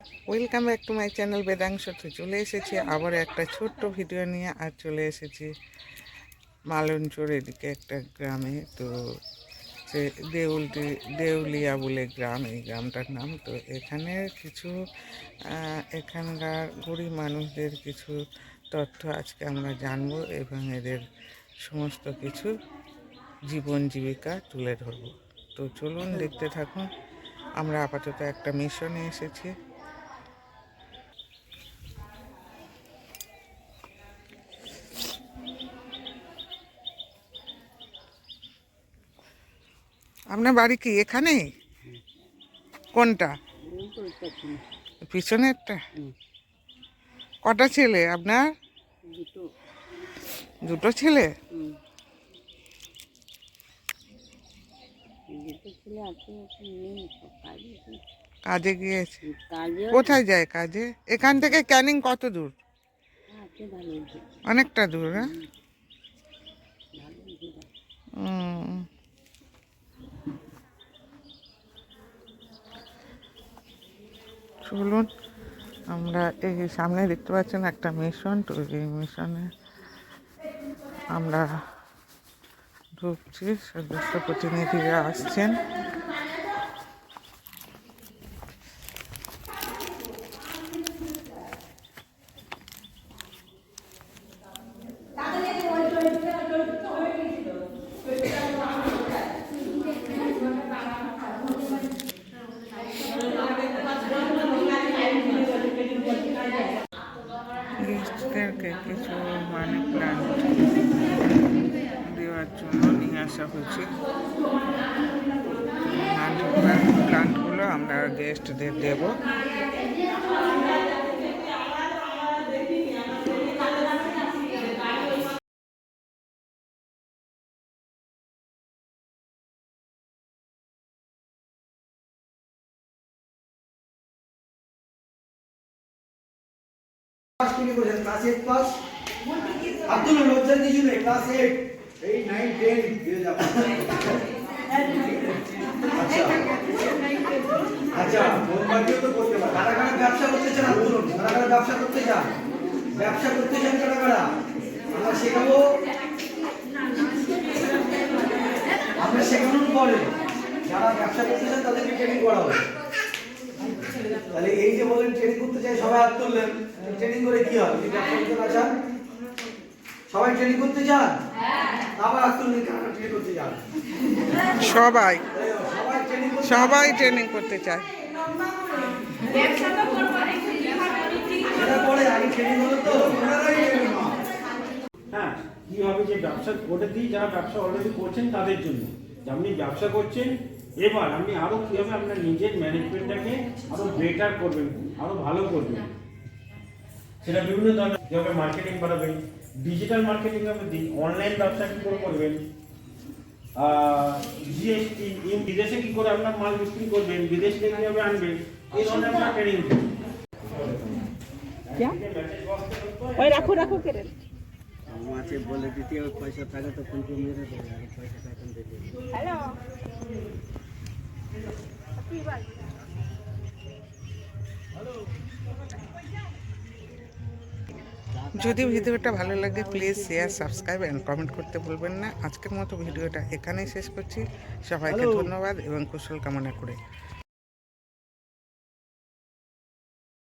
Welcome back to my channel বেদাংশতে চলে এসেছি আবার একটা ছোট্ট ভিডিও নিয়ে। আর চলে এসেছি মালঞ্চর এদিকে একটা গ্রামে। তো সে দেউলিয়া বলে গ্রাম, এই গ্রামটার নাম। তো এখানে কিছু এখানকার গরিব মানুষদের কিছু তথ্য আজকে আমরা জানবো এবং এদের সমস্ত কিছু জীবন জীবিকা তুলে ধরবো। তো চলুন দেখতে থাকুন। আমরা আপাতত একটা মিশনে এসেছি। আপনার বাড়ি কি এখানে? কোনটা? পিছনেরটা? কটা ছেলে আপনার? দুটো ছেলে? কাজে গিয়েছে। কোথায় যায় কাজে? এখান থেকে ক্যানিং কত দূর? অনেকটা দূর। হ্যাঁ, চলুন। আমরা এই সামনে দেখতে পাচ্ছেন একটা মিশন। তো এই মিশনে আমরা ঢুকছি, সদস্য প্রতিনিধিরা আসছেন। গেস্টদেরকে কিছু মানি প্ল্যান্ট দেওয়ার জন্য নিয়ে আসা হয়েছে। প্ল্যান্টগুলো আমরা গেস্টদের দেব। ক্লাস 8 পাস আব্দুল লজ্জা কিছু নেই। ক্লাস 8 8 9 10 দিয়ে যাবে। আচ্ছা হোমওয়ার্কও তো করতে পারে। কারা কারা ব্যবসা করতে চান? আব্দুল কারা কারা ব্যবসা করতে চান? ব্যবসা করতে চান কারা কারা? আমরা শেখাবো। আমরা শেখানোর পরে যারা ব্যবসা করতে চান তাদেরকে ট্রেনিং করা হবে। তাহলে এই যে বলেন ট্রেনিং করতে চাই, সবাই হাত তুললেন। ট্রেনিং করে কি হবে? যদি ব্যবসা করতে না চান, সবাই ট্রেনিং করতে চান? আবার হাত তুললেন, কারা ট্রেনিং করতে চান? সবাই সবাই ট্রেনিং করতে চায়। হ্যাঁ, কিভাবে যে ব্যবসা করে দিই, যারা ব্যবসা অলরেডি করছেন তাদের জন্য। আপনি ব্যবসা করছেন, এবার আপনি আরো কিভাবে আপনার নিজের ম্যানেজমেন্টটাকে আরো বেটার করবেন, আরো ভালো করবেন, সেটা বিভিন্ন ধরনের কিভাবে মার্কেটিং বাড়াবেন, ডিজিটাল মার্কেটিং ভাবে দিন, অনলাইন ব্যবসা কি করে করবেন, জিএসটি, বিদেশে কি করে আপনার মাল বিক্রি করবেন, বিদেশ থেকে কিভাবে আনবেন, এই ধরনের আপনার ট্রেনিং দিন। ওই রাখো রাখো কেড়ে মাছে বলে দিতে হবে পয়সা থাকে তো ফোন পে মেরে দেবে, আর পয়সা থাকে দেবে। হ্যালো যদি ভিডিওটা ভালো লাগে please share, subscribe and comment করতে ভুলবেন না। আজকের মতো ভিডিওটা এখানেই শেষ করছি। সবাইকে ধন্যবাদ এবং কুশল কামনা করে।